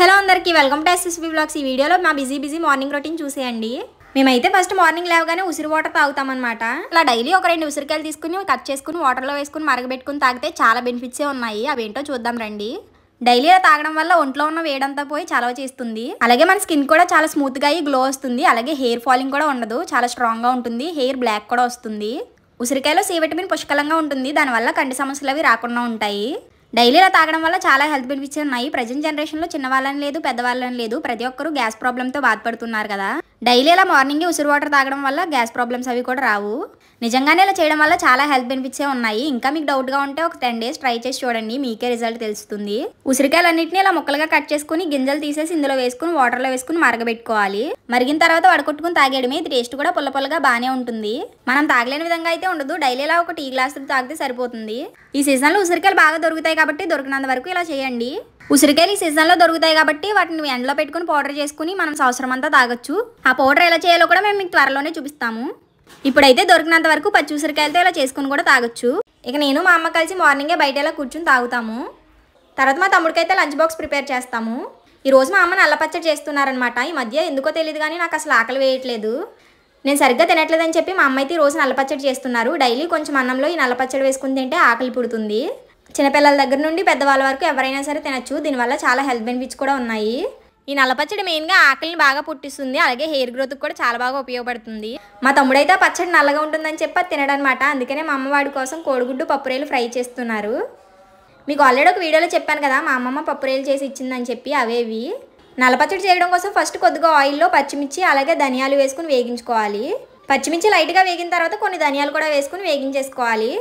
Hello అందరికీ welcome to SSB blogs. ఈ వీడియోలో మా బిజీ మార్నింగ్ రొటీన్ చూసేయండి। మేమైతే ఫస్ట్ మార్నింగ్ లేవగానే ఉసిరి వాటర్ తాగుతామన్నమాట। అలా డైలీ ఒక 2 ఉసిరికాయలు తీసుకుని కట్ చేసుకుని వాటర్లో వేసుకుని మరగబెట్టుకుని తాగితే చాలా బెనిఫిట్సే ఉన్నాయి। అవేంటో చూద్దాం రండి। డైలీ అలా తాగడం వల్ల ఒంట్లో ఉన్న వేడంతా పోయి చలవ చేస్తుంది। అలాగే మన స్కిన్ కూడా చాలా స్మూత్ గా అయ్యి గ్లో వస్తుంది। అలాగే హెయిర్ ఫాలింగ్ కూడా ఉండదు, చాలా స్ట్రాంగ్ గా ఉంటుంది। హెయిర్ బ్లాక్ కూడా వస్తుంది। ఉసిరికాయలో సి విటమిన్ పుష్కలంగా ఉంటుంది, దానివల్ల కంటి సమస్యలు అవి రాకుండా ఉంటాయి। డైలీ ఇలా తాగడం వల్ల చాలా హెల్త్ బెనిఫిట్స్ ఉన్నాయి। ప్రెజెంట్ జనరేషన్ లో చిన్న వాళ్ళని లేదు పెద్ద వాళ్ళని లేదు, ప్రతి ఒక్కరు గ్యాస్ ప్రాబ్లమ్ తో బాధపడుతున్నారు కదా। డైలీ ఇలా మార్నింగ్ ఉసిరి వాటర్ తాగడం వల్ల గ్యాస్ ప్రాబ్లమ్స్ అవి కూడా రావు। నిజంగానే ఇలా చేయడం వల్ల చాలా హెల్త్ బెనిఫిట్సే ఉన్నాయి। ఇంకా మీకు డౌట్ గా ఉంటే ఒక 10 days ట్రై చేసి చూడండి, మీకే రిజల్ట్ తెలుస్తుంది। ఉసిరికాయలన్నింటినీ ఇలా ముక్కలుగా కట్ చేసుకుని గింజలు తీసేసి ఇందులో వేసుకుని వాటర్లో వేసుకుని మరగబెట్టుకోవాలి। మరిగిన తర్వాత వడకొట్టుకుని తాగేయడమే। ఇది టేస్ట్ కూడా పుల్లగా బాగానే ఉంటుంది, మనం తాగలేని విధంగా అయితే ఉండదు। డైలీ ఇలా ఒక టీ గ్లాసులు తాగితే సరిపోతుంది। ఈ సీజన్ లో ఉసిరికాయలు బాగా దొరుకుతాయి కాబట్టి దొరికినంత వరకు ఇలా చేయండి। ఉసిరికాయలు ఈ సీజన్ లో దొరుకుతాయి కాబట్టి వాటిని ఎండలో పెట్టుకుని పౌడర్ చేసుకుని మనం సంవత్సరం అంతా తాగొచ్చు। ఆ పౌడర్ ఎలా చేయాలో కూడా మేము మీకు త్వరలోనే చూపిస్తాము। ఇప్పుడైతే దొరికినంత వరకు పచ్చి ఉసిరికాయలతో ఇలా చేసుకుని కూడా తాగొచ్చు। ఇక నేను మా అమ్మ కలిసి మార్నింగే బయట ఇలా కూర్చుని తాగుతాము। తర్వాత మా తమ్ముడికైతే లంచ్ బాక్స్ ప్రిపేర్ చేస్తాము। ఈ రోజు మా అమ్మ నల్ల పచ్చడి చేస్తున్నారనమాట। ఈ మధ్య ఎందుకో తెలియదు కానీ నాకు అసలు ఆకలి వేయట్లేదు, నేను సరిగ్గా తినట్లేదని చెప్పి మా అమ్మ అయితే ఈ రోజు నల్ల పచ్చడి చేస్తున్నారు। డైలీ కొంచెం అన్నంలో ఈ నల్ల పచ్చడి వేసుకుని తింటే ఆకలి పుడుతుంది। చిన్నపిల్లల దగ్గర నుండి పెద్దవాళ్ళ వరకు ఎవరైనా సరే తినచ్చు, దీనివల్ల చాలా హెల్త్ బెనిఫిట్స్ కూడా ఉన్నాయి। ఈ నల్ల పచ్చడి మెయిన్గా ఆకలిని బాగా పుట్టిస్తుంది, అలాగే హెయిర్ గ్రోత్కి కూడా చాలా బాగా ఉపయోగపడుతుంది। మా తమ్ముడైతే ఆ పచ్చడి నల్లగా ఉంటుందని చెప్పి అది తినడనమాట, అందుకనే మా అమ్మవాడి కోసం కోడిగుడ్డు పప్పురేలు ఫ్రై చేస్తున్నారు। మీకు ఆల్రెడీ ఒక వీడియోలో చెప్పాను కదా మా అమ్మమ్మ పప్పురేలు చేసి ఇచ్చిందని చెప్పి, అవేవి నల్ల పచ్చడి చేయడం కోసం ఫస్ట్ కొద్దిగా ఆయిల్లో పచ్చిమిర్చి అలాగే ధనియాలు వేసుకుని వేగించుకోవాలి। పచ్చిమిర్చి లైట్గా వేగిన తర్వాత కొన్ని ధనియాలు కూడా వేసుకుని వేగించేసుకోవాలి।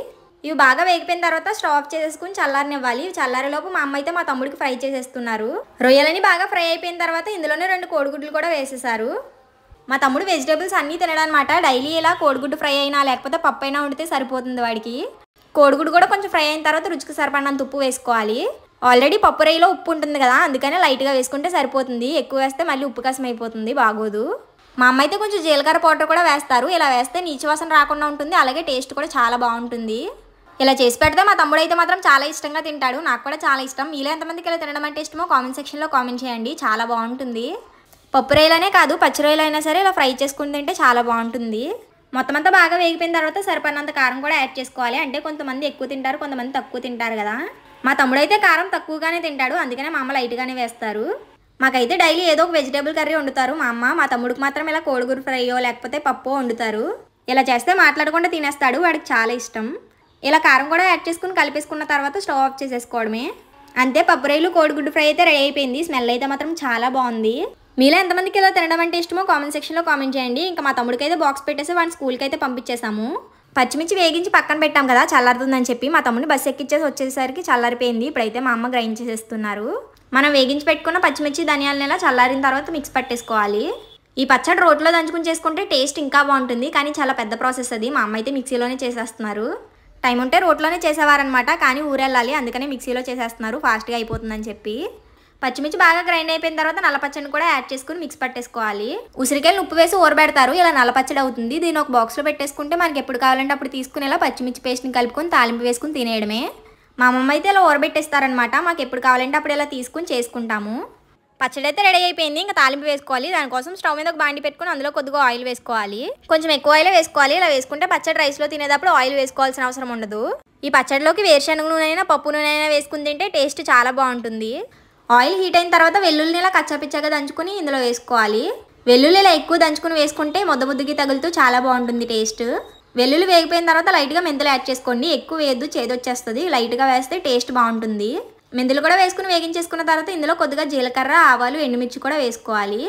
ఇవి బాగా వేగిపోయిన తర్వాత స్టవ్ ఆఫ్ చేసేసుకుని చల్లారనివ్వాలి। చల్లారేలోపు మా అమ్మ అయితే మా తమ్ముడికి ఫ్రై చేసేస్తున్నారు। రొయ్యలని బాగా ఫ్రై అయిపోయిన తర్వాత ఇందులోనే 2 కోడిగుడ్లు కూడా వేసేసారు। మా తమ్ముడు వెజిటేబుల్స్ అన్నీ తినడనమాట। డైలీ ఇలా కోడిగుడ్డు ఫ్రై అయినా లేకపోతే పప్పు అయినా వండితే సరిపోతుంది వాడికి। కోడిగుడ్డు కూడా కొంచెం ఫ్రై అయిన తర్వాత రుచికి సరిపడినంత ఉప్పు వేసుకోవాలి। ఆల్రెడీ పప్పు రైలో ఉప్పు ఉంటుంది కదా, అందుకనే లైట్గా వేసుకుంటే సరిపోతుంది, ఎక్కువ వేస్తే మళ్ళీ ఉప్పు కసం అయిపోతుంది, బాగోదు। మా అమ్మ అయితే కొంచెం జీలకర్ర పౌడర్ కూడా వేస్తారు, ఇలా వేస్తే నీచు వాసన రాకుండా ఉంటుంది, అలాగే టేస్ట్ కూడా చాలా బాగుంటుంది। ఇలా చేసి పెడితే మా తమ్ముడు అయితే మాత్రం చాలా ఇష్టంగా తింటాడు, నాకు కూడా చాలా ఇష్టం। మీలో ఎంతమందికి ఇలా తినడం అంటే ఇష్టమో కామెంట్ సెక్షన్లో కామెంట్ చేయండి, చాలా బాగుంటుంది। పప్పు రొయ్యలనే కాదు పచ్చి రొయ్యలు అయినా సరే ఇలా ఫ్రై చేసుకుని తింటే చాలా బాగుంటుంది। మొత్తం అంతా బాగా వేగిపోయిన తర్వాత సరిపడినంత కారం కూడా యాడ్ చేసుకోవాలి, అంటే కొంతమంది ఎక్కువ తింటారు కొంతమంది తక్కువ తింటారు కదా। మా తమ్ముడైతే కారం తక్కువగానే తింటాడు, అందుకనే మా అమ్మ లైట్గానే వేస్తారు। మాకైతే డైలీ ఏదో ఒక వెజిటేబుల్ కర్రీ వండుతారు మా అమ్మ, మా తమ్ముడికి మాత్రం ఇలా కోడిగుడ్డు ఫ్రైయో లేకపోతే పప్పో వండుతారు। ఇలా చేస్తే మాట్లాడకుండా తినేస్తాడు, వాడికి చాలా ఇష్టం। ఇలా కారం కూడా యాడ్ చేసుకుని కలిపేసుకున్న తర్వాత స్టవ్ ఆఫ్ చేసేసుకోవడమే, అంతే పప్పు రైలు కోడిగుడ్డు ఫ్రై అయితే రెడీ అయిపోయింది। స్మెల్ అయితే మాత్రం చాలా బాగుంది। మీలో ఎంతమందికి ఇలా తినడం అంటే ఇష్టమో కామెంట్ సెక్షన్లో కామెంట్ చేయండి। ఇంకా మా తమ్ముడికి అయితే బాక్స్ పెట్టేసి వాడిని స్కూల్కి అయితే పంపించేసాము। పచ్చిమిర్చి వేగించి పక్కన పెట్టాం కదా చల్లారుతుందని చెప్పి మా తమ్ముడిని బస్సు ఎక్కించేసి వచ్చేసరికి చల్లారిపోయింది। ఇప్పుడైతే మా అమ్మ గ్రైండ్ చేసేస్తున్నారు। మనం వేగించి పెట్టుకున్న పచ్చిమిర్చి ధనియాలను ఇలా చల్లారిన తర్వాత మిక్స్ పట్టేసుకోవాలి। ఈ పచ్చడి రోట్లో దంచుకుని చేసుకుంటే టేస్ట్ ఇంకా బాగుంటుంది, కానీ చాలా పెద్ద ప్రాసెస్ అది, మా అమ్మ అయితే మిక్సీలోనే చేసేస్తున్నారు। టైం ఉంటే రోట్లోనే చేసేవారనమాట, కానీ ఊరెళ్ళాలి అందుకనే మిక్సీలో చేసేస్తున్నారు, ఫాస్ట్గా అయిపోతుందని చెప్పి। పచ్చిమిర్చి బాగా గ్రైండ్ అయిపోయిన తర్వాత నల్ల పచ్చడిని కూడా యాడ్ చేసుకుని మిక్స్ పట్టేసుకోవాలి। ఉసిరికాయలు ఉప్పు వేసి ఊరబెడతారు, ఇలా నల్ల పచ్చడి అవుతుంది। దీన్ని ఒక బాక్స్లో పెట్టేసుకుంటే మనకి ఎప్పుడు కావాలంటే అప్పుడు తీసుకుని ఇలా పచ్చిమిర్చి పేస్ట్ని కలుపుకొని తాలింపు వేసుకుని తినేయడమే। మా అమ్మమ్మ అయితే ఇలా ఊరబెట్టేస్తారనమాట, మాకు ఎప్పుడు కావాలంటే అప్పుడు ఇలా తీసుకుని చేసుకుంటాము। పచ్చడి అయితే రెడీ అయిపోయింది, ఇంకా తాలింపు వేసుకోవాలి। దానికోసం స్టవ్ మీద ఒక బాండి పెట్టుకుని అందులో కొద్దిగా ఆయిల్ వేసుకోవాలి, కొంచెం ఎక్కువ ఆయిల్ వేసుకోవాలి। ఇలా వేసుకుంటే పచ్చడి రైస్లో తినేటప్పుడు ఆయిల్ వేసుకోవాల్సిన అవసరం ఉండదు। ఈ పచ్చడిలోకి వేరుశనగ నూనె అయినా పప్పు నూనె అయినా వేసుకుని తింటే టేస్ట్ చాలా బాగుంటుంది। ఆయిల్ హీట్ అయిన తర్వాత వెల్లుల్లిని ఇలా కచ్చాపిచ్చాగా దంచుకుని ఇందులో వేసుకోవాలి। వెల్లుల్లి ఇలా ఎక్కువ దంచుకుని వేసుకుంటే ముద్దకి తగులుతూ చాలా బాగుంటుంది టేస్ట్। వెల్లుల్లి వేగిపోయిన తర్వాత లైట్గా మెంతులు యాడ్ చేసుకోండి, ఎక్కువ వేయద్దు చేదొచ్చేస్తుంది, లైట్గా వేస్తే టేస్ట్ బాగుంటుంది। మెంతులు కూడా వేసుకుని వేగించేసుకున్న తర్వాత ఇందులో కొద్దిగా జీలకర్ర ఆవాలు ఎండుమిర్చి కూడా వేసుకోవాలి।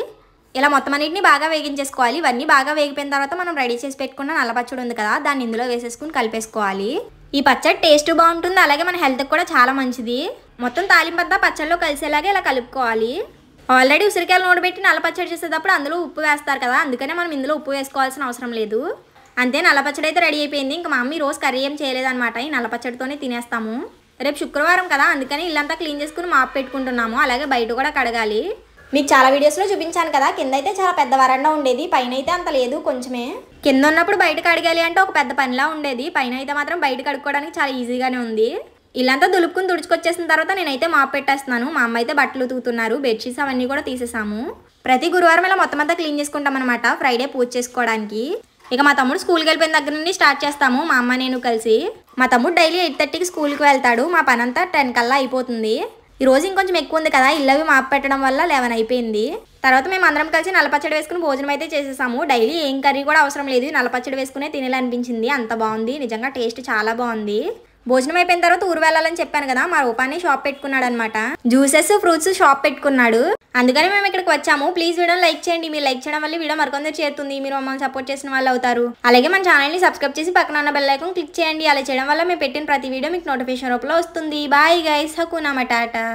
ఇలా మొత్తం అన్నింటినీ బాగా వేగించేసుకోవాలి। ఇవన్నీ బాగా వేగిపోయిన తర్వాత మనం రెడీ చేసి పెట్టుకున్న నల్ల పచ్చడి ఉంది కదా, దాన్ని ఇందులో వేసేసుకుని కలిపేసుకోవాలి। ఈ పచ్చడి టేస్ట్ బాగుంటుంది, అలాగే మన హెల్త్కి కూడా చాలా మంచిది। మొత్తం తాలింపంతా పచ్చడిలో కలిసేలాగా ఇలా కలుపుకోవాలి। ఆల్రెడీ ఉసిరికాయలు నూనెబెట్టి నల్ల పచ్చడి చేసేటప్పుడు అందులో ఉప్పు వేస్తారు కదా, అందుకనే మనం ఇందులో ఉప్పు వేసుకోవాల్సిన అవసరం లేదు। అంతే నల్ల పచ్చడి అయితే రెడీ అయిపోయింది। ఇంకా మా అమ్మ రోజు కర్రీ ఏం చేయలేదన్నమాట, ఈ నల్ల పచ్చడితోనే తినేస్తాము। రేపు శుక్రవారం కదా, అందుకని ఇల్లంతా క్లీన్ చేసుకుని మాప్ పెట్టుకుంటున్నాము, అలాగే బయట కూడా కడగాలి। మీకు చాలా వీడియోస్లో చూపించాను కదా, కింద అయితే చాలా పెద్ద వరండా ఉండేది, పైన అయితే అంత లేదు, కొంచెమే। కింద ఉన్నప్పుడు బయట కడగాలి అంటే ఒక పెద్ద పనిలా ఉండేది, పైన అయితే మాత్రం బయట కడుక్కోవడానికి చాలా ఈజీగానే ఉంది। ఇల్లంతా దులుపుకుని తుడుచుకొచ్చేసిన తర్వాత నేనైతే మాప్ పెట్టేస్తున్నాను. మా అమ్మ అయితే బట్టలు ఉతుకుతున్నారు. బెడ్షీట్స్ అవన్నీ కూడా తీసేసాము. ప్రతి గురువారం ఇలా మొత్తం అంతా క్లీన్ చేసుకుంటాం అనమాట, ఫ్రైడే పూజ చేసుకోవడానికి. ఇక మా తమ్ముడు స్కూల్కి వెళ్ళిపోయిన దగ్గర నుండి స్టార్ట్ చేస్తాము, మా అమ్మ నేను కలిసి. మా తమ్ముడు డైలీ 8:30కి స్కూల్కి వెళ్తాడు. మా పని అంతా 10 కల్లా అయిపోతుంది. ఈ రోజు ఇంకొంచెం ఎక్కువ ఉంది కదా, ఇల్లవి మాప్ పెట్టడం వల్ల 11 అయిపోయింది. తర్వాత మేము అందరం కలిసి నల్లపచ్చడి వేసుకుని భోజనం అయితే చేసేసాము. డైలీ ఏం కర్రీ కూడా అవసరం లేదు, నల్లపచ్చడి వేసుకునే తినేయాలనిపించింది. అంత బాగుంది, నిజంగా టేస్ట్ చాలా బాగుంది. భోజనం అయిపోయిన తర్వాత ఊరు వెళ్ళాలని చెప్పాను కదా, మా రూపాన్ని షాప్ పెట్టుకున్నాడు అనమాట. జ్యూసెస్ ఫ్రూట్స్ షాప్ పెట్టుకున్నాడు. అందుకని మేము ఇక్కడికి వచ్చాము. ప్లీజ్ వీడియోని లైక్ చేయండి. మీరు లైక్ చేయడం వల్ల వీడియో మరికొందరు చేరుతుంది, మీరు మమ్మల్ని సపోర్ట్ చేసిన వాళ్ళు అవుతారు. అలాగే మన ఛానల్ని సబ్స్క్రైబ్ చేసి పక్కన ఉన్న బెల్ ఐకాన్ క్లిక్ చేయండి. అలా చేయడం వల్ల మేము పెట్టిన ప్రతి వీడియో మీకు నోటిఫికేషన్ రూపంలో వస్తుంది. Bye guys, హకునా matata.